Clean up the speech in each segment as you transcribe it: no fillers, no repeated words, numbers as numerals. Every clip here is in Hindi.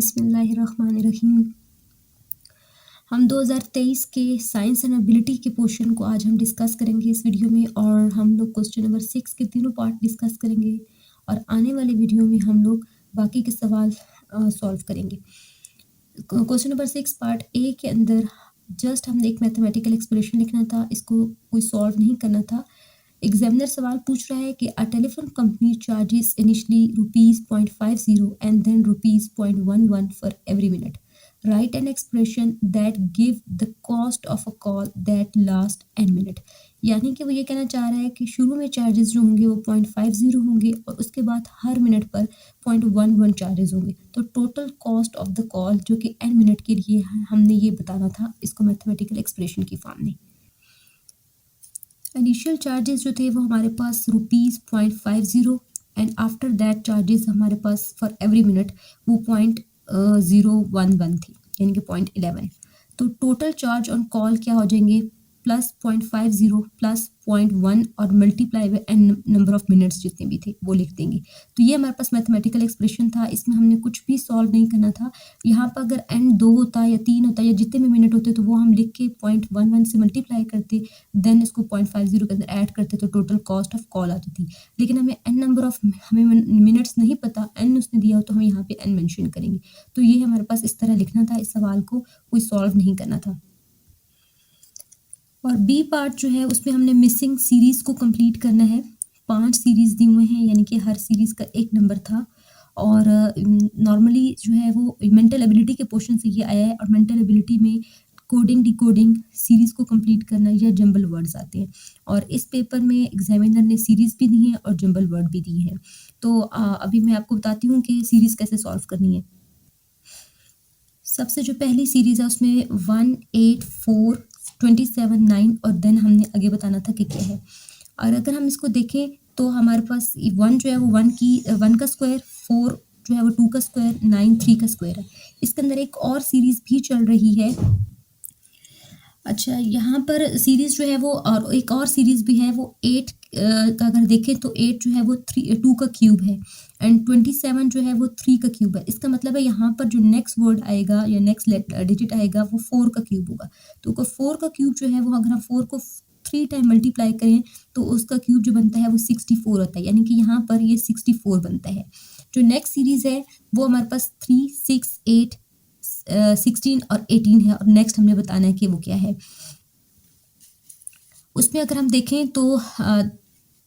बिस्मिल्लाहिर्रहमानिर्रहीम। हम 2023 के साइंस एंड एबिलिटी के पोर्शन को आज हम डिस्कस करेंगे इस वीडियो में, और हम लोग क्वेश्चन नंबर 6 के तीनों पार्ट डिस्कस करेंगे और आने वाले वीडियो में हम लोग बाकी के सवाल सॉल्व करेंगे। क्वेश्चन नंबर 6 पार्ट ए के अंदर जस्ट हमने एक मैथमेटिकल एक्सप्रेशन लिखना था, इसको कोई सॉल्व नहीं करना था। एग्जामिनर सवाल पूछ रहा है कि a telephone company charges initially ₹0.50 and then ₹0.11 for every minute. Right an expression that give the cost of a call that last N minute. यानी कि वो ये कहना चाह रहा है कि शुरू में चार्जेस जो होंगे वो 0.50 होंगे और उसके बाद हर मिनट पर 0.11 चार्जेस होंगे। तो total cost of the call जो कि एन मिनट के लिए है, हमने ये बताना था इसको मैथमेटिकल एक्सप्रेशन की फॉर्म में। इनिशियल चार्जेस जो थे वो हमारे पास ₹0.50 एंड आफ्टर दैट चार्जेस हमारे पास फॉर एवरी मिनट वो 0.011 थी, यानी कि 0.11। तो टोटल चार्ज ऑन कॉल क्या हो जाएंगे, प्लस 0.50 प्लस 0.1 और multiply by N number of minutes जितने भी थे वो लिख देंगे। तो ये हमारे पास मैथमेटिकल एक्सप्रेशन था, इसमें हमने कुछ भी सॉल्व नहीं करना था। यहाँ पर अगर एन 2 होता या 3 होता या जितने भी मिनट होते तो वो हम लिख के 0.11 से मल्टीप्लाई करते, देन इसको 0.50 के अंदर ऐड करते तो टोटल कॉस्ट ऑफ कॉल आती थी। लेकिन हमें एन नंबर ऑफ हमें मिनट्स नहीं पता, एन उसने दिया हो तो हम यहाँ पे एन मेंशन करेंगे। तो ये हमारे पास इस तरह लिखना था, इस सवाल को कोई सॉल्व नहीं करना था। और बी पार्ट जो है उसमें हमने मिसिंग सीरीज को कंप्लीट करना है। 5 सीरीज दी हुए हैं, यानी कि हर सीरीज का एक नंबर था। और नॉर्मली जो है वो मेंटल एबिलिटी के पोर्शन से ये आया है, और मेंटल एबिलिटी में कोडिंग डिकोडिंग सीरीज को कंप्लीट करना या जंबल वर्ड्स आते हैं। और इस पेपर में एग्जामिनर ने सीरीज भी दी है और जंबल वर्ड भी दिए हैं। तो अभी मैं आपको बताती हूँ कि सीरीज कैसे सॉल्व करनी है। सबसे जो पहली सीरीज है उसमें 1, 8, 4, 27, 9 और देन हमने आगे बताना था कि क्या है। और अगर हम इसको देखें तो हमारे पास 1 जो है वो 1 का स्क्वायर, 4 जो है वो 2 का स्क्वायर, 9 3 का स्क्वायर है। इसके अंदर एक और सीरीज भी चल रही है। अच्छा, यहाँ पर सीरीज जो है वो और एक और सीरीज भी है, वो 8 का अगर देखें तो 8 जो है वो 2 का क्यूब है एंड 27 जो है वो 3 का क्यूब है। इसका मतलब है यहाँ पर जो नेक्स्ट वर्ड आएगा या नेक्स्ट डिजिट आएगा वो 4 का क्यूब होगा। तो 4 का क्यूब जो है वो अगर हम 4 को 3 टाइम मल्टीप्लाई करें तो उसका क्यूब जो बनता है वो 64 होता है, यानी कि यहाँ पर ये 64 बनता है। जो नेक्स्ट सीरीज है वो हमारे पास 3, 6, 8, 16 और 18 है, और नेक्स्ट हमने बताना है कि वो क्या है। उसमें अगर हम देखें तो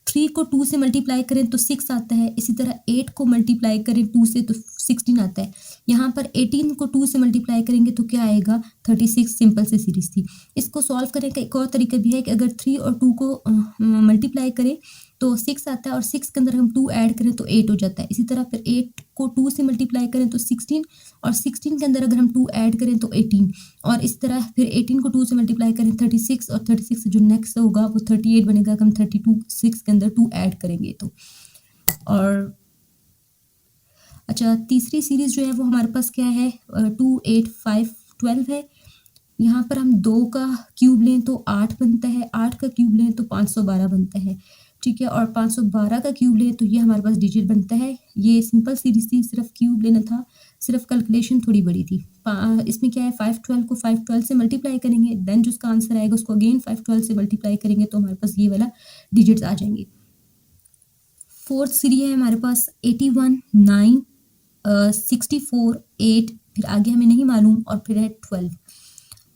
3 को 2 से मल्टीप्लाई करें तो 6 आता है, इसी तरह 8 को मल्टीप्लाई करें 2 से तो 16 आता है। यहाँ पर 18 को 2 से मल्टीप्लाई करेंगे तो क्या आएगा, 36। सिंपल से सीरीज थी। इसको सॉल्व करने का एक और तरीका भी है कि अगर 3 और 2 को मल्टीप्लाई करें तो 6 आता है, और 6 के अंदर हम 2 ऐड करें तो 8 हो जाता है। इसी तरह फिर 8 को 2 से मल्टीप्लाई करें तो 16, और 16 के अंदर अगर हम 2 ऐड करें तो 18, और इस तरह फिर 18 को 2 से मल्टीप्लाई करें 36, और 36 से जो नेक्स्ट होगा वो 38 बनेगा अगर हम 32 6 के अंदर 2 ऐड करेंगे तो। और अच्छा, तीसरी सीरीज जो है वो हमारे पास क्या है, 2, 8, 5, 12 है। यहाँ पर हम 2 का क्यूब लें तो 8 बनता है, 8 का क्यूब लें तो 512 बनता है, ठीक है। और 512 का क्यूब लें तो ये हमारे पास डिजिट बनता है। ये सिंपल सीरीज थी, सिर्फ क्यूब लेना था, सिर्फ कैलकुलेशन थोड़ी बड़ी थी। इसमें क्या है, 512 को 512 से मल्टीप्लाई करेंगे, देन जो उसका आंसर आएगा उसको अगेन 512 से मल्टीप्लाई करेंगे तो हमारे पास ये वाला डिजिट्स आ जाएंगे। फोर्थ सीरीज है हमारे पास 81, 9, 64, 8, फिर आगे हमें नहीं मालूम, और फिर है 12।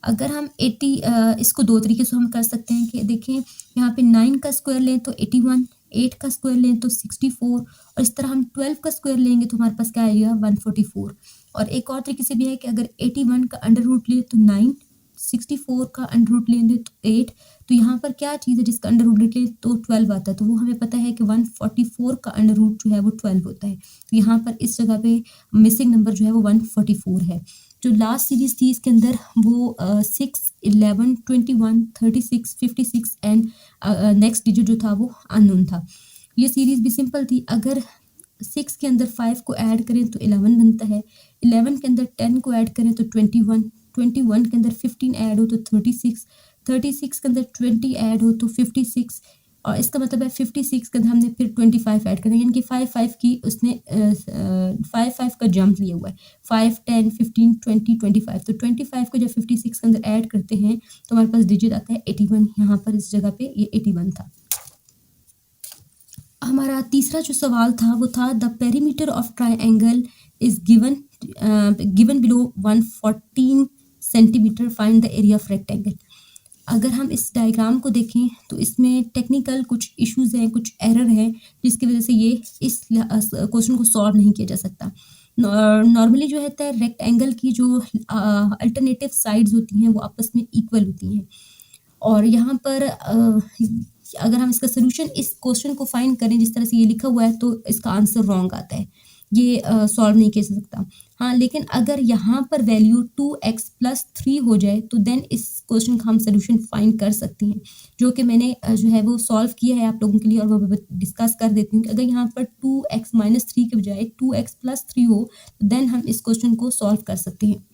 अगर हम 80 इसको दो तरीके से हम कर सकते हैं कि देखें, यहाँ पे 9 का स्क्वायर लें तो 81, 8 का स्क्वायर लें तो 64, और इस तरह हम 12 का स्क्वायर लेंगे तो हमारे पास क्या आएगा, 144। और एक और तरीके से भी है कि अगर 81 का अंडर रूट ले तो 9, 64 का अंडर रूट लेंगे तो 8, तो यहाँ पर क्या चीज़ है जिसका अंडर रूट ले तो 12 आता है, तो वो हमें पता है कि 144 का अंडर रूट जो है वो 12 होता है। तो यहाँ पर इस जगह पे मिसिंग नंबर जो है वो 144 है। जो लास्ट सीरीज थी इसके अंदर वो 6, 11, 21, 36, 56 एंड नेक्स्ट डिजिट जो था वो अननोन था। ये सीरीज भी सिंपल थी। अगर 6 के अंदर 5 को ऐड करें तो 11 बनता है, 11 के अंदर 10 को ऐड करें तो 21, 21 के अंदर 15 ऐड हो तो 36, 36 के अंदर 20 ऐड हो तो 56, और इसका मतलब है 56 के अंदर हमने फिर 25 ऐड करना है, यानी कि 5 की उसने 5 का जंप लिया हुआ है, 5 10 15 20 25। तो 25 को जब 56 के अंदर ऐड करते हैं तो हमारे पास डिजिट आता है 81। यहाँ पर इस जगह पे ये 81 था। हमारा तीसरा जो सवाल था वो था the perimeter of triangle is given below 114 centimetre, find the area of rectangle. अगर हम इस डायग्राम को देखें तो इसमें टेक्निकल कुछ इश्यूज हैं, कुछ एरर है, जिसकी वजह से ये इस क्वेश्चन को सॉल्व नहीं किया जा सकता। नॉर्मली जो होता है रेक्टेंगल की जो अल्टरनेटिव साइड्स होती हैं वो आपस में इक्वल होती हैं, और यहाँ पर अगर हम इसका सोल्यूशन इस क्वेश्चन को फाइंड करें जिस तरह से ये लिखा हुआ है तो इसका आंसर रॉन्ग आता है, ये सॉल्व नहीं किया जा सकता। हाँ, लेकिन अगर यहाँ पर वैल्यू 2x+3 हो जाए तो देन इस क्वेश्चन का हम सोल्यूशन फाइंड कर सकते हैं, जो कि मैंने जो है वो सॉल्व किया है आप लोगों के लिए, और वो डिस्कस कर देती हूँ कि अगर यहाँ पर 2x-3 के बजाय 2x+3 हो तो देन हम इस क्वेश्चन को सॉल्व कर सकते हैं।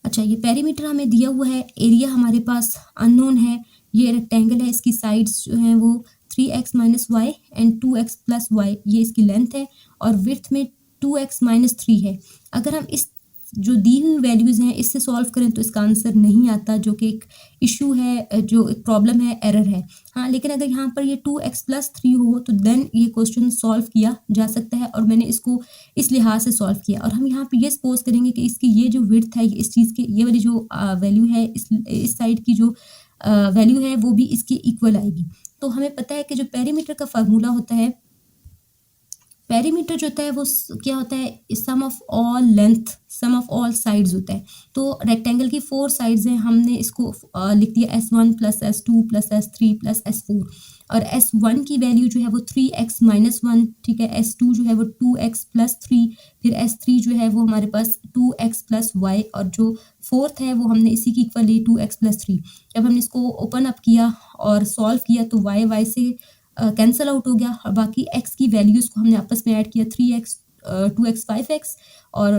अच्छा, ये पेरीमीटर हमें दिया हुआ है, एरिया हमारे पास अननोन है, ये रेक्टेंगल है, इसकी साइड्स जो हैं वो 3x-y एंड 2x+y, ये इसकी लेंथ है, और विड्थ में 2x-3 है। अगर हम इस जो दी हुई वैल्यूज़ हैं इससे सॉल्व करें तो इसका आंसर नहीं आता, जो कि एक इशू है, जो एक प्रॉब्लम है, एरर है। हाँ, लेकिन अगर यहाँ पर ये 2x+3 हो तो देन ये क्वेश्चन सॉल्व किया जा सकता है, और मैंने इसको इस लिहाज से सॉल्व किया। और हम यहाँ पे ये सपोज करेंगे कि इसकी ये जो विड्थ है, इस चीज़ की ये वाली जो वैल्यू है, इस साइड की जो वैल्यू है वो भी इसकी इक्वल आएगी। तो हमें पता है कि जो पेरीमीटर का फार्मूला होता है, पेरीमीटर जो होता है वो क्या होता है, sum of all length sum of all sides होता है। तो रेक्टेंगल की 4 साइड्स हैं, हमने इसको लिख दिया S1 + S2 + S3 + S4, और S1 की वैल्यू जो है वो 3x-1, ठीक है, S2 जो है वो 2x+3, फिर S3 जो है वो हमारे पास 2x+y, और जो फोर्थ है वो हमने इसी की इक्वल ली 2x+3। जब हमने इसको ओपन अप किया और सॉल्व किया तो y से कैंसल आउट हो गया, और बाकी x की वैल्यूज़ को हमने आपस में ऐड किया, 3x 2x 5x और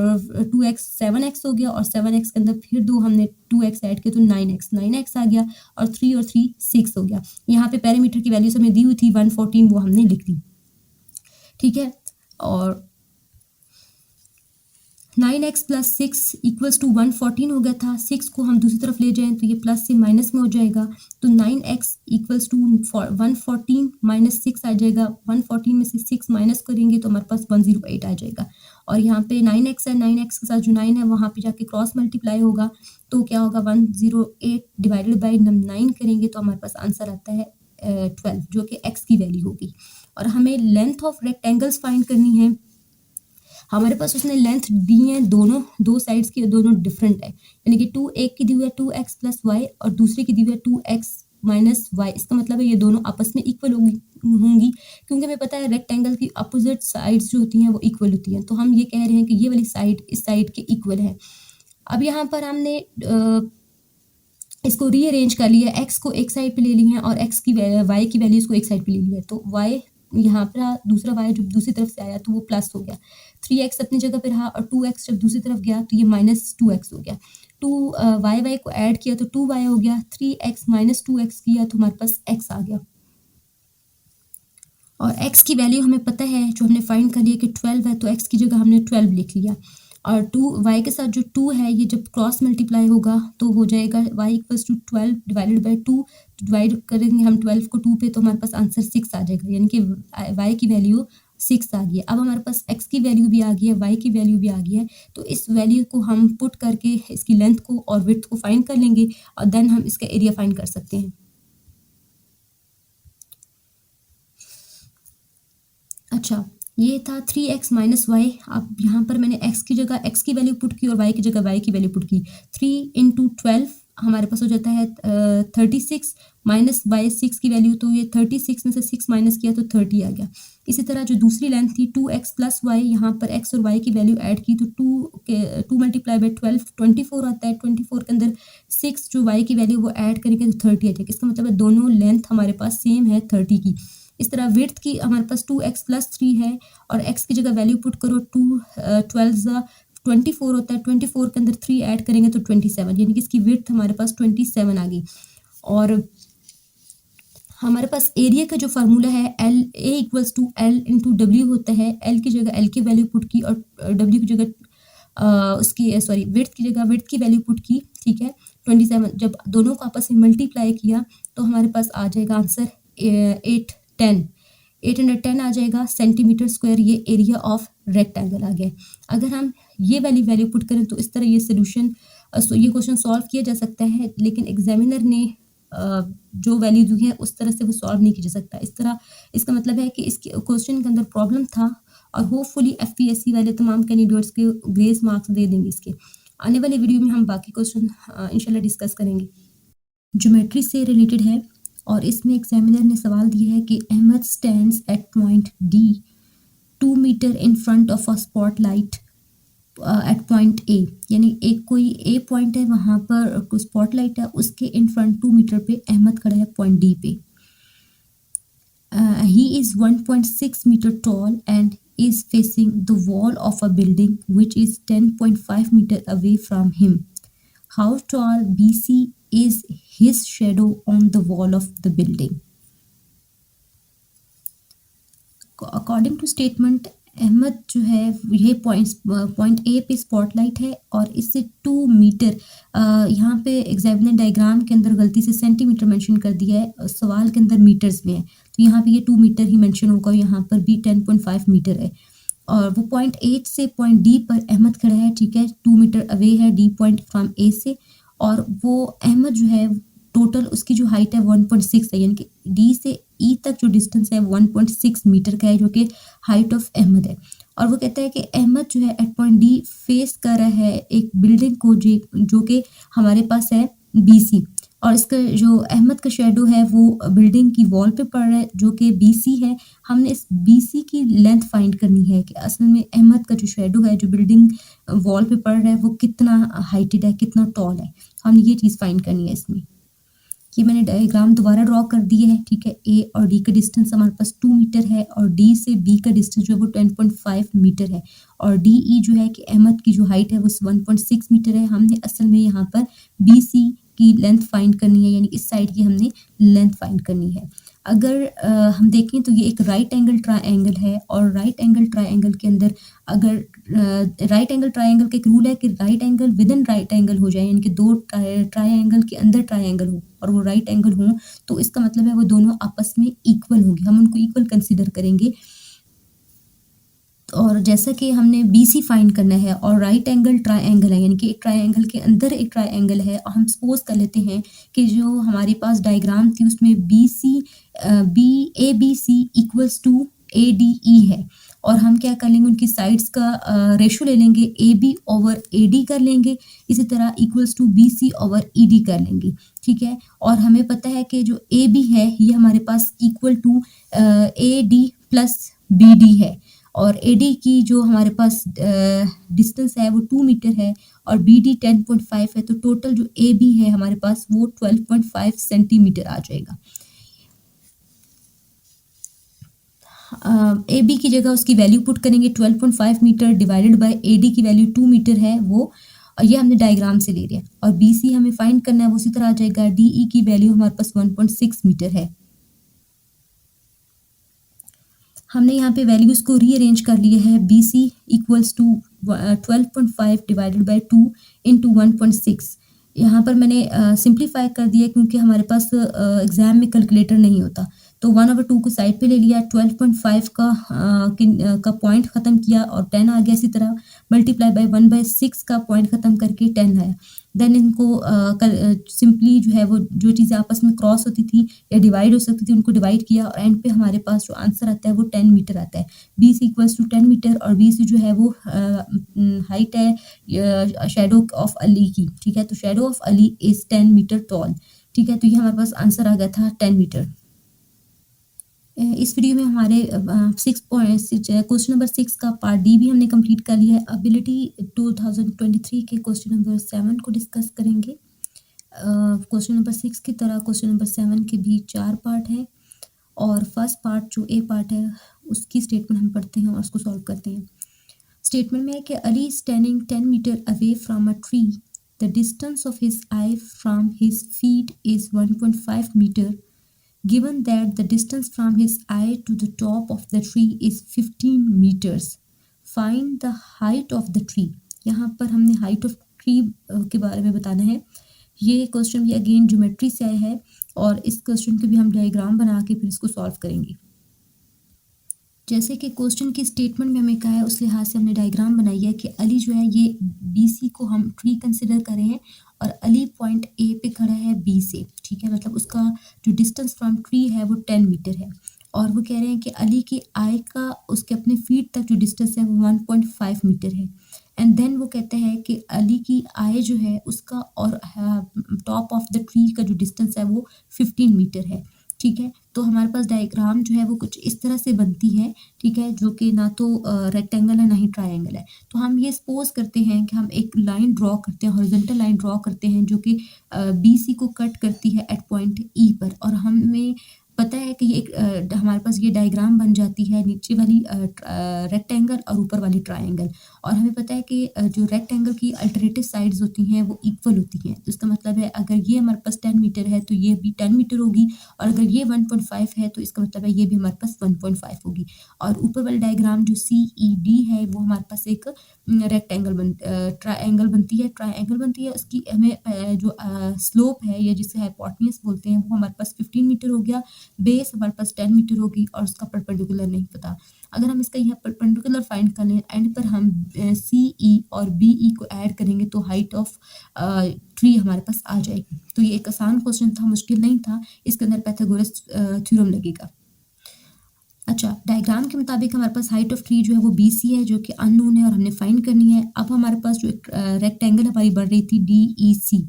2x 7x हो गया, और 7x के अंदर फिर दो हमने 2x ऐड किया तो 9x आ गया, और 3 और 3 6 हो गया। यहाँ पे पैरामीटर की वैल्यूज हमें दी हुई थी 114, वो हमने लिख दी, ठीक है। और 9x + 6 = 114 हो गया था, 6 को हम दूसरी तरफ ले जाएं तो ये प्लस से माइनस में हो जाएगा, तो 9x = 114 - 6 आ जाएगा, 114 में से 6 माइनस करेंगे तो हमारे पास 108 आ जाएगा। और यहाँ पे 9x है, 9x के साथ जो 9 है वहाँ पे जाके क्रॉस मल्टीप्लाई होगा, तो क्या होगा 108 डिवाइडेड बाई 9 करेंगे तो हमारे पास आंसर आता है 12, जो कि x की वैल्यू होगी। और हमें लेंथ ऑफ रेक्टेंगल्स फाइंड करनी है। हमारे पास उसने लेंथ दी है, दोनों दो साइड्स की दोनों डिफरेंट है, यानी कि 2 एक की दी हुई है 2x+y और दूसरे की दी हुई है 2x-y। इसका मतलब है ये दोनों आपस में इक्वल होंगी, क्योंकि हमें पता है रेक्टेंगल की अपोजिट साइड्स जो होती हैं वो इक्वल होती हैं। तो हम ये कह रहे हैं कि ये वाली साइड इस साइड के इक्वल है। अब यहाँ पर हमने इसको रीअरेंज कर लिया, x को एक साइड पे ले ली है और y की वैल्यूज को एक साइड पे ले लिया, तो y यहाँ पर दूसरा y जो दूसरी तरफ से आया तो वो प्लस हो गया, 3x अपनी जगह पे रहा, और 2x जब दूसरी तरफ गया तो ये -2x हो गया, 2y को ऐड किया तो 2y हो गया, 3x - 2x किया तो हमारे पास x आ गया। और x की वैल्यू हमें पता है, जो हमने फाइंड कर लिया कि 12 है, तो x की जगह हमने 12 लिख लिया, और 2y के साथ जो 2 है ये जब क्रॉस मल्टीप्लाई होगा तो हो जाएगा y = 12 डिवाइडेड बाई 2, डिवाइड करेंगे हम 12 को 2 पे तो हमारे पास आंसर 6 आ जाएगा, यानी कि y की वैल्यू 6 आ गई है। अब हमारे पास x की वैल्यू भी आ गई है, y की वैल्यू भी आ गई है, तो इस वैल्यू को हम पुट करके इसकी लेंथ को और विड्थ को फाइंड कर लेंगे, और देन हम इसका एरिया फाइंड कर सकते हैं। अच्छा, ये था 3x - y। अब यहाँ पर मैंने x की जगह x की वैल्यू पुट की और y की जगह y की वैल्यू पुट की, 3 × 12 हमारे पास हो जाता है 36 माइनस y 6 की वैल्यू, तो ये 36 में से 6 माइनस किया तो 30 आ गया। इसी तरह जो दूसरी लेंथ थी 2x + y, यहाँ पर x और y की वैल्यू ऐड की तो 2 × 12 24 आता है, 24 के अंदर 6 जो y की वैल्यू वो ऐड करेंगे तो 30 आ जाएगी। इसका मतलब है दोनों लेंथ हमारे पास सेम है 30 की। इस तरह विड्थ की हमारे पास 2x + 3 है, और x की जगह वैल्यू पुट करो, 2 24 होता है, 24 के अंदर 3 ऐड करेंगे तो 27, यानी कि इसकी विड्थ हमारे पास 27 आ गई। और हमारे पास एरिया का जो फार्मूला है L A equals to L into W होता है। एल की जगह एल की वैल्यू पुट की और डब्ल्यू की जगह उसकी सॉरी विड्थ की जगह विड्थ की वैल्यू पुट की, ठीक है। 27 जब दोनों को आपस में मल्टीप्लाई किया तो हमारे पास आ जाएगा आंसर 810 810 आ जाएगा सेंटीमीटर स्क्वायर। ये एरिया ऑफ रेक्टेंगल आ गया। अगर हम ये वाली वैल्यू पुट करें तो इस तरह ये सोल्यूशन ये क्वेश्चन सॉल्व किया जा सकता है, लेकिन एग्जामिनर ने जो वैल्यू दी है उस तरह से वो सॉल्व नहीं किया जा सकता। इस तरह इसका मतलब है कि इसके क्वेश्चन के अंदर प्रॉब्लम था और होपफुली एफपीएससी वाले तमाम कैंडिडेट्स के ग्रेस मार्क्स दे देंगे इसके। आने वाले वीडियो में हम बाकी क्वेश्चन इंशाल्लाह डिस्कस करेंगे। ज्योमेट्री से रिलेटेड है और इसमें एग्जामिनर ने सवाल दिया है कि Ahmed stands at point D 2 metre in front of a spotlight at point A, यानी एक कोई ए पॉइंट है वहाँ पर स्पॉटलाइट है, उसके इन फ्रंट 2 मीटर पे अहमद खड़ा है पॉइंट डी पे। He is 1.6 metre tall and is facing the wall of a building which is 10.5 meter away from him. How tall BC is his shadow on the wall of the building? According to statement, Ahmed जो है ये पॉइंट ए पे स्पॉटलाइट है और इससे 2 मीटर, यहाँ पे एग्जामिनर डायग्राम के अंदर गलती से सेंटीमीटर मेंशन कर दिया है, सवाल के अंदर मीटर्स में है, तो यहाँ पे ये 2 मीटर ही मेंशन होगा, यहाँ पर भी 10.5 मीटर है। और वो पॉइंट ए से पॉइंट डी पर अहमद खड़ा है, ठीक है, 2 मीटर अवे है डी पॉइंट फ्रॉम ए से। और वो अहमद जो है टोटल उसकी जो हाइट है 1.6 है, यानी कि डी से ई तक जो डिस्टेंस है 1.6 मीटर का है, जो कि हाइट ऑफ अहमद है। और वो कहता है कि अहमद जो है एट पॉइंट डी फेस कर रहा है एक बिल्डिंग को जो कि हमारे पास है बीसी, और इसका जो अहमद का शेडो है वो बिल्डिंग की वॉल पे पड़ रहा है जो कि बीसी है। हमने इस बीसी की लेंथ फाइंड करनी है कि असल में अहमद का जो शेडो है जो बिल्डिंग वॉल पे पड़ रहा है वो कितना हाइटेड है, कितना टॉल है, हमने ये चीज़ फाइंड करनी है इसमें। ये मैंने डायग्राम दोबारा ड्रॉ कर दिए है, ठीक है। ए और डी का डिस्टेंस हमारे पास 2 मीटर है और डी से बी का डिस्टेंस जो है वो 10.5 मीटर है, और डी ई जो है कि अहमद की जो हाइट है वो 1.6 मीटर है। हमने असल में यहाँ पर बी सी की लेंथ फाइंड करनी है, यानी इस साइड की हमने लेंथ फाइंड करनी है। अगर हम देखें तो ये एक राइट एंगल ट्रायंगल है, और राइट एंगल ट्रायंगल के अंदर अगर राइट एंगल ट्रायंगल का एक रूल है कि right angle with in right angle हो जाए, यानी कि दो ट्रायंगल के अंदर ट्रायंगल हो और वो राइट एंगल हो, तो इसका मतलब है वो दोनों आपस में इक्वल होंगे, हम उनको इक्वल कंसिडर करेंगे। और जैसा कि हमने BC फाइंड करना है और राइट एंगल ट्रायंगल है, यानी कि एक ट्रायंगल के अंदर एक ट्रायंगल है, और हम सपोज कर लेते हैं कि जो हमारे पास डायग्राम थी उसमें ABC इक्वल्स टू ADE है, और हम क्या कर लेंगे उनकी साइड्स का रेशो ले लेंगे, AB ओवर AD कर लेंगे, इसी तरह equals to BC over ED कर लेंगे, ठीक है। और हमें पता है कि जो AB है ये हमारे पास equal to AD plus BD है, और AD की जो हमारे पास डिस्टेंस है वो 2 मीटर है और BD 10.5 है, तो टोटल जो AB है हमारे पास वो 12.5 सेंटीमीटर आ जाएगा। AB की जगह उसकी वैल्यू पुट करेंगे 12.5 मीटर डिवाइडेड बाय AD की वैल्यू 2 मीटर है वो, और ये हमने डायग्राम से ले लिया, और BC हमें फाइंड करना है, वो उसी तरह आ जाएगा। DE की वैल्यू हमारे पास 1.6 मीटर है। हमने यहाँ पे वैल्यूज़ को रीअरेंज कर लिया है। BC equals to 12.5 divided by 2 into 1.6। यहाँ पर मैंने सिंप्लीफाई कर दिया क्योंकि हमारे पास एग्ज़ाम में कैलकुलेटर नहीं होता, तो 1/2 को साइड पे ले लिया, 12.5 का पॉइंट ख़त्म किया और 10 आ गया, इसी तरह मल्टीप्लाई बाय 1/6 का पॉइंट ख़त्म करके 10 आया। देन इनको सिंपली जो है वो जो चीज़ें आपस में क्रॉस होती थी या डिवाइड हो सकती थी उनको डिवाइड किया, और एंड पे हमारे पास जो आंसर आता है वो 10 मीटर आता है। BC इक्वल्स टू 10 मीटर, और BC जो है वो हाइट है शेडो ऑफ अली की, ठीक है। तो shadow of Ali is 10 metre tall, ठीक है। तो ये हमारे पास आंसर आ गया था 10 मीटर। इस वीडियो में हमारे 6 पॉइंट क्वेश्चन नंबर 6 का पार्ट डी भी हमने कंप्लीट कर लिया है। एबिलिटी 2023 के क्वेश्चन नंबर 7 को डिस्कस करेंगे। क्वेश्चन नंबर 6 की तरह क्वेश्चन नंबर 7 के भी 4 पार्ट हैं, और फर्स्ट पार्ट जो ए पार्ट है उसकी स्टेटमेंट हम पढ़ते हैं और उसको सॉल्व करते हैं। स्टेटमेंट में है कि Ali standing 10 metre away from a tree, the distance of his eye from his feet is 1.5 metre, given that the distance from his eye to the top of the tree is 15 metres, find the height of the tree. यहाँ पर हमने हाइट ऑफ ट्री के बारे में बताना है। ये क्वेश्चन भी अगेन ज्योमेट्री से आया है और इस क्वेश्चन के भी हम डायग्राम बना के फिर इसको सॉल्व करेंगे। जैसे कि क्वेश्चन की स्टेटमेंट में हमें कहा है उस लिहाज से हमने डायग्राम बनाई है कि अली जो है ये BC को हम ट्री कंसिडर कर रहे हैं और अली पॉइंट A पे खड़ा है B से, ठीक है, मतलब उसका जो डिस्टेंस फ्रॉम ट्री है वो 10 मीटर है और वो कह रहे हैं कि अली की आई का उसके अपने फीट तक जो डिस्टेंस है वो 1.5 मीटर है। एंड देन वो कहते हैं कि अली की आई जो है उसका और टॉप ऑफ द ट्री का जो डिस्टेंस है वो 15 मीटर है, ठीक है। तो हमारे पास डायग्राम जो है वो कुछ इस तरह से बनती है, ठीक है, जो कि ना तो रेक्टेंगल है ना ही ट्रायंगल है। तो हम ये सपोज करते हैं कि हम एक लाइन ड्रॉ करते हैं, हॉरिजॉन्टल लाइन ड्रॉ करते हैं जो कि BC को कट करती है एट पॉइंट E पर, और हमें पता है कि ये एक हमारे पास ये डायग्राम बन जाती है नीचे वाली रेक्टेंगल और ऊपर वाली ट्रायंगल, और हमें पता है कि जो रेक्टेंगल की अल्टरनेटिव साइड्स होती हैं वो इक्वल होती हैं। तो इसका मतलब है अगर ये हमारे पास 10 मीटर है तो ये भी 10 मीटर होगी, और अगर ये 1.5 है तो इसका मतलब है ये भी हमारे पास 1.5 होगी। और ऊपर वाला डायग्राम जो CED है वो हमारे पास एक ट्रायंगल बनती है। उसकी हमें जो स्लोप है या जिसे हाइपोटेन्यूज बोलते हैं वो हमारे पास 15 मीटर हो गया, बेस हमारे पास 10 मीटर होगी और उसका परपेंडिकुलर नहीं पता। अगर हम इसका यहाँ परपेंडिकुलर फाइंड कर लें, एंड पर हम CE और BE को ऐड करेंगे तो हाइट ऑफ ट्री हमारे पास आ जाएगी। तो ये एक आसान क्वेश्चन था, मुश्किल नहीं था, इसके अंदर पाइथागोरस थ्योरम लगेगा। अच्छा, डायग्राम के मुताबिक हमारे पास हाइट ऑफ ट्री जो है वो BC है जो कि अननोन है और हमने फाइंड करनी है। अब हमारे पास जो एक रेक्टेंगल हमारी बन रही थी DEC,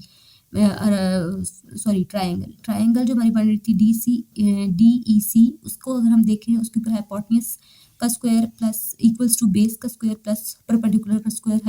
सॉरी ट्रायंगल जो हमारी बन रही थी DEC, उसको अगर हम देखें उसके ऊपर हाइपोटेन्यूज का square plus equals to base का स्क्वायर प्लस परपेंडिकुलर का स्क्वायर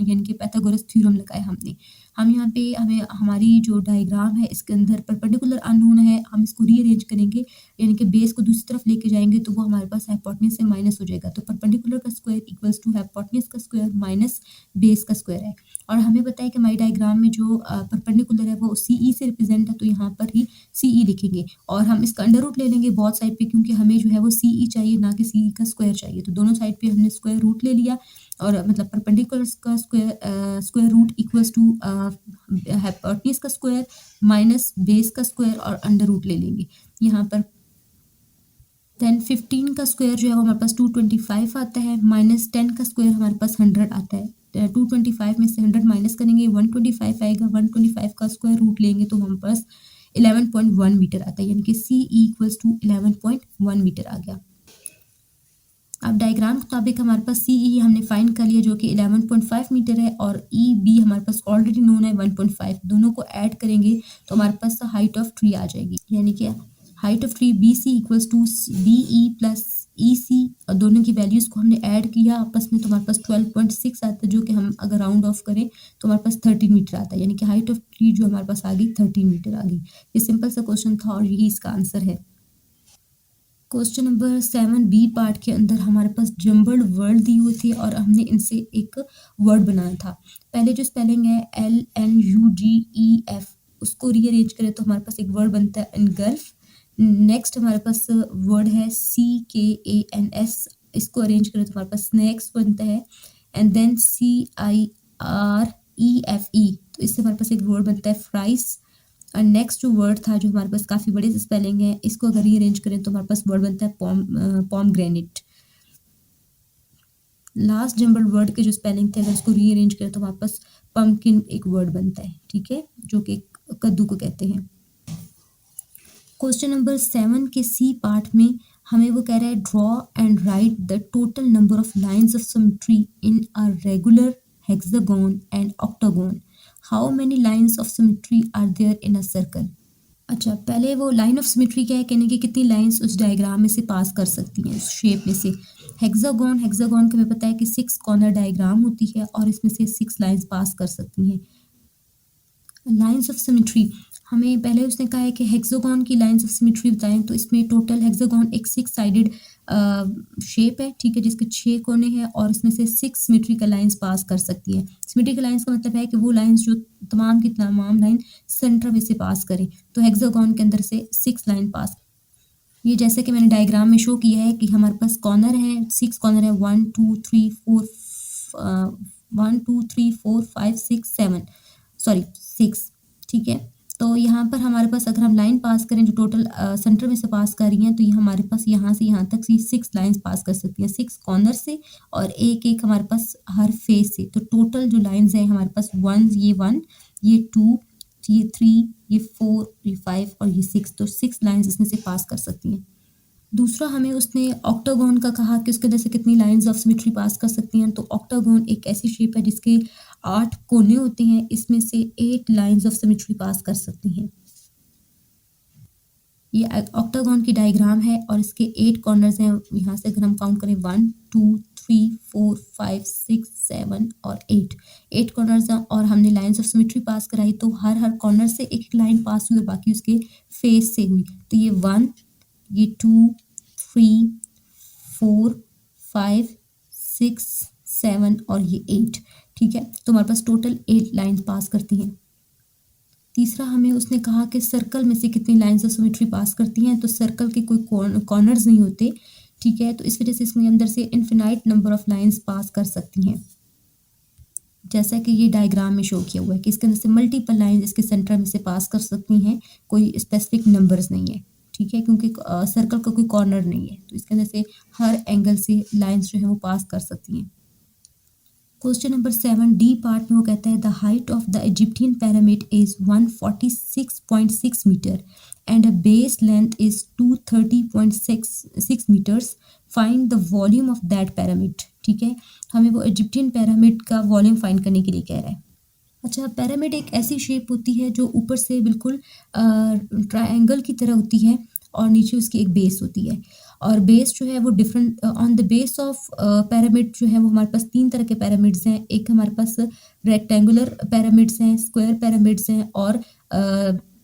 यानी कि पाइथागोरस थ्योरम लगाया हमने। हम यहाँ पे हमें हमारी जो डायग्राम है इसके अंदर परपेंडिकुलर अननोन है, हम इसको रीअरेंज करेंगे यानी कि बेस को दूसरी तरफ लेके जाएंगे तो वो हमारे पास हाइपोटेन्यूज से माइनस हो जाएगा। तो परपेंडिकुलर का स्क्वायर इक्वल्स टू हाइपोटेन्यूज का स्क्वायर माइनस बेस का स्क्वायर है। और हमें पता है कि हमारी डायग्राम में जो परपेंडिकुलर है वो CE से रिप्रेजेंट है, तो यहाँ पर ही CE लिखेंगे और हम इसका अंडर रूट ले लेंगे बहुत साइड पे, क्योंकि हमें जो है वो CE चाहिए ना कि CE का स्क्वायर चाहिए। तो दोनों साइड पे हमने स्क्वायर रूट ले लिया और मतलब परपेंडिकुलर का square root equals to hypotenuse का स्क्वायर माइनस बेस का स्क्वायर और अंडर रूट ले लेंगे यहाँ पर। देन 15 का स्क्वायर जो है वो हमारे पास 225 आता है, माइनस 10 का स्क्वायर हमारे पास 100 आता है। 225 में से 100 माइनस करेंगे 125 आएगा, 125 का स्क्वायर रूट लेंगे तो हमारे पास 11.1 मीटर आता है, यानी कि CE इक्वल्स टू 11.1 मीटर आ गया। अब डायग्राम के मुताबिक हमारे पास CE हमने फाइंड कर लिया जो कि 11.5 मीटर है और EB हमारे पास ऑलरेडी नोन है 1.5, दोनों को ऐड करेंगे तो हमारे पास हाइट ऑफ ट्री आ जाएगी, यानी कि height of tree BC equals to BE plus EC, और दोनों की वैल्यूज़ को हमने ऐड किया आपस में तो हमारे पास 12.6 आता है, जो कि हम अगर राउंड ऑफ करें तो हमारे पास 13 मीटर आता है, यानी कि हाइट ऑफ ट्री जो हमारे पास आ गई 13 मीटर आ गई। ये सिंपल सा क्वेश्चन था और यही इसका आंसर है। क्वेश्चन नंबर 7B पार्ट के अंदर हमारे पास जम्बल्ड वर्ड दिए हुए थे और हमने इनसे एक वर्ड बनाया था। पहले जो स्पेलिंग है LNUGEF, उसको रीअरेंज करें तो हमारे पास एक वर्ड बनता है इनगल्फ। नेक्स्ट हमारे पास वर्ड है CKANS, इसको अरेंज करें तो हमारे पास स्नैक्स बनता है। एंड देन CIREFE, तो इससे हमारे पास एक वर्ड बनता है फ्राइज। और नेक्स्ट जो वर्ड था जो हमारे पास काफ़ी बड़े से स्पेलिंग है, इसको अगर रीअरेंज करें तो हमारे पास वर्ड बनता है पॉमग्रेनेट। लास्ट जम्बल वर्ड के जो स्पेलिंग थे अगर इसको रीअरेंज करें तो हमारे पास पम्पकिन एक वर्ड बनता है, ठीक है, जो कि कद्दू को कहते हैं। क्वेश्चन नंबर 7 के C पार्ट में हमें वो कह रहा है draw and write the total number of lines of symmetry in a regular hexagon and octagon. How many lines of symmetry are there in a circle. अच्छा, पहले वो लाइन ऑफ सिमेट्री क्या है, कहने की कितनी लाइंस उस डायग्राम में से पास कर सकती हैं, उस शेप में से। हेक्सागोन को हमें पता है कि 6 कॉर्नर डायग्राम होती है और इसमें से 6 लाइंस पास कर सकती हैं। लाइंस ऑफ सिमेट्री हमें पहले उसने कहा है कि हेक्सागोन की लाइंस ऑफ सिमेट्री बताएं, तो इसमें टोटल हेक्सागोन एक 6 साइडेड शेप है, ठीक है, जिसके 6 कोने हैं और इसमें से 6 सिमेट्रिकल लाइंस पास कर सकती है। सिमेट्रिकल लाइंस का मतलब है कि वो लाइंस जो तमाम की तमाम लाइन सेंटर में से पास करें, तो हेक्सागोन के अंदर से 6 लाइन पास ये जैसे कि मैंने डायग्राम में शो किया है कि हमारे पास कॉर्नर है, 6 कॉर्नर है, 1 2 3 4 1 2 3 4 5 6 7 सॉरी 6, ठीक है। तो यहाँ पर हमारे पास अगर हम लाइन पास करें जो टोटल सेंटर में से पास कर रही हैं, तो ये हमारे पास यहाँ से यहाँ तक ये 6 लाइंस पास कर सकती हैं, 6 कॉर्नर से और एक हमारे पास हर फेस से। तो टोटल जो लाइंस हैं हमारे पास 1 ये 1 ये 2 ये 3 ये 4 ये 5 और ये 6, तो 6 लाइंस इसमें से पास कर सकती हैं। दूसरा हमें उसने ऑक्टागोन का कहा कि उसके अंदर से कितनी लाइंस ऑफ सिमेट्री पास कर सकती हैं। तो ऑक्टागोन एक ऐसी शेप है जिसके 8 कोने होते हैं, इसमें से 8 लाइंस ऑफ सिमेट्री पास कर सकती हैं। ये ऑक्टागोन की डायग्राम है और इसके 8 कॉर्नर्स हैं। यहाँ से अगर हम काउंट करें 1 2 3 4 5 6 7 और 8 कॉर्नर्स हैं और हमने लाइंस ऑफ सिमेट्री पास कराई, तो हर कॉर्नर से एक लाइन पास हुई और बाकी उसके फेस से हुई। तो ये 1 ये 2 3 4 5 6 7 और ये 8, ठीक है। तो हमारे पास टोटल 8 लाइंस पास करती हैं। तीसरा हमें उसने कहा कि सर्कल में से कितनी लाइंस ऑफ सिमेट्री पास करती हैं। तो सर्कल के कोई कॉर्नर्स नहीं होते, ठीक है। तो इस वजह से इसमें अंदर से infinite number of lines pass कर सकती हैं, जैसा कि ये डायग्राम में शो किया हुआ है कि इसके अंदर से मल्टीपल लाइंस इसके सेंटर में से पास कर सकती हैं, कोई स्पेसिफिक नंबर्स नहीं है, ठीक है, क्योंकि सर्कल का कोई कॉर्नर नहीं है। तो इसके अंदर से हर एंगल से लाइंस जो है वो पास कर सकती हैं। क्वेश्चन नंबर 7 डी पार्ट में वो कहता है the height of the Egyptian pyramid is 146.6 metre and a base length is 230.6 metres, find the volume of that pyramid, ठीक है। हमें वो इजिप्टियन पिरामिड का वॉल्यूम फाइंड करने के लिए कह रहा है। अच्छा, पिरामिड एक ऐसी शेप होती है जो ऊपर से बिल्कुल ट्रायंगल की तरह होती है और नीचे उसकी एक बेस होती है, और बेस जो है वो different on the base of pyramid जो है वो हमारे पास 3 तरह के पिरामिड्स हैं। एक हमारे पास रेक्टेंगुलर पिरामिड्स हैं, स्क्वायर पिरामिड्स हैं और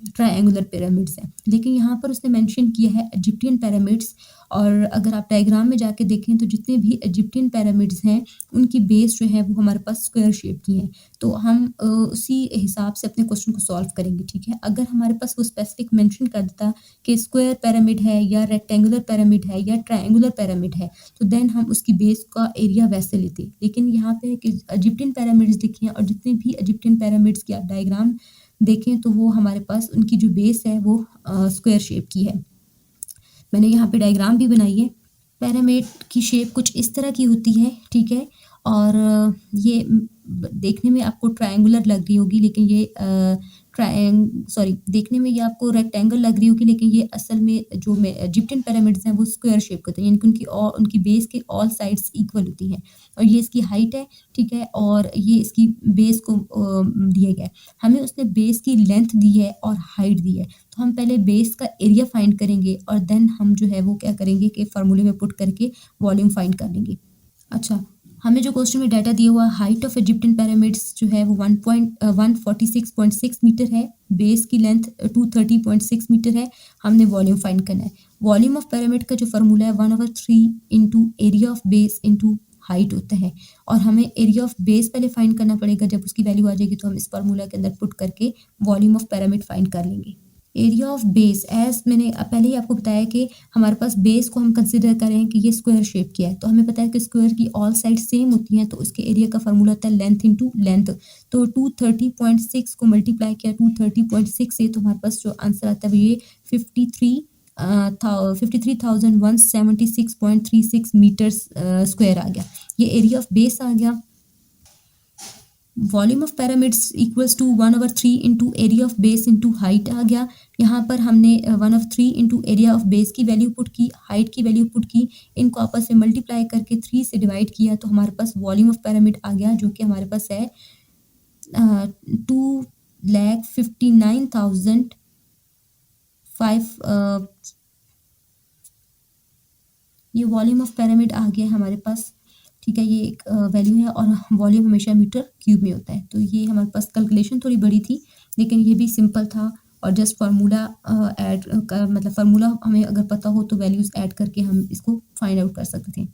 ट्रायंगुलर पिरामिड्स हैं। लेकिन यहाँ पर उसने मेंशन किया है इजिप्टियन पिरामिड्स, और अगर आप डायग्राम में जाके देखें तो जितने भी इजिप्टियन पिरामिड्स हैं उनकी बेस जो है वो हमारे पास स्क्वायर शेप की है। तो हम उसी हिसाब से अपने क्वेश्चन को सॉल्व करेंगे, ठीक है। अगर हमारे पास वो स्पेसिफिक मेंशन कर देता कि स्क्वायर पिरामिड है या रेक्टेंगुलर पिरामिड है या ट्रायंगुलर पिरामिड है, तो देन हम उसकी बेस का एरिया वैसे लेते। लेकिन यहाँ पे है कि इजिप्टियन पिरामिड्स लिखी हैं और जितने भी इजिप्टियन पिरामिड्स की आप डायग्राम देखें तो वो हमारे पास उनकी जो बेस है वो स्क्वायर शेप की है। मैंने यहाँ पे डायग्राम भी बनाई है। पिरामिड की शेप कुछ इस तरह की होती है, ठीक है। और ये देखने में आपको ट्रायंगुलर लग रही होगी, लेकिन ये देखने में ये आपको रेक्टेंगल लग रही होगी, लेकिन ये असल में जो इजिप्टियन पिरामिड्स हैं वो स्क्वायर शेप के होते हैं, यानी कि उनकी बेस के ऑल साइड्स इक्वल होती हैं। और ये इसकी हाइट है, ठीक है, और ये इसकी बेस को दिया गया है। हमें उसने बेस की लेंथ दी है और हाइट दी है, तो हम पहले बेस का एरिया फाइंड करेंगे और देन हम जो है वो क्या करेंगे कि फार्मूले में पुट करके वॉल्यूम फाइंड कर लेंगे। अच्छा, हमें जो क्वेश्चन में डाटा दिया हुआ हाइट ऑफ इजिप्टियन पिरामिड्स जो है वो 146.6 मीटर है, बेस की लेंथ 230.6 मीटर है। हमने वॉल्यूम फाइंड करना है। वॉल्यूम ऑफ पिरामिड का जो फार्मूला है 1/3 into area of base into height होता है, और हमें एरिया ऑफ बेस पहले फाइंड करना पड़ेगा। जब उसकी वैल्यू आ जाएगी तो हम इस फार्मूला के अंदर पुट करके वॉल्यूम ऑफ पिरामिड फाइंड कर लेंगे। एरिया ऑफ बेस, एज मैंने पहले ही आपको बताया कि हमारे पास बेस को हम कंसिडर करें कि ये स्क्वायर शेप की है, तो हमें पता है कि स्क्वायर की ऑल साइड सेम होती हैं, तो उसके एरिया का फार्मूला होता है लेंथ इंटू लेंथ। तो 230.6 को मल्टीप्लाई किया 230.6 से, तो हमारे पास जो आंसर आता है वो ये 53,176.36 मीटर्स स्क्वायर आ गया। ये एरिया ऑफ बेस आ गया। Volume of pyramids equals to 1/3 into area of base into height आ गया। यहाँ पर हमने 1/3 इंटू एरिया ऑफ बेस की वैल्यू पुट की, हाइट की वैल्यू पुट की, इनको आपस में मल्टीप्लाई करके 3 से डिवाइड किया, तो हमारे पास वॉल्यूम ऑफ पिरामिड आ गया, जो कि हमारे पास है 2,59,005। ये वॉल्यूम ऑफ पिरामिड आ गया हमारे पास, ठीक है। ये एक वैल्यू है और वॉल्यूम हमेशा मीटर क्यूब में होता है। तो ये हमारे पास कैलकुलेशन थोड़ी बड़ी थी, लेकिन ये भी सिंपल था, और जस्ट फार्मूला ऐड का मतलब फार्मूला हमें अगर पता हो तो वैल्यूज़ ऐड करके हम इसको फाइंड आउट कर सकते थे।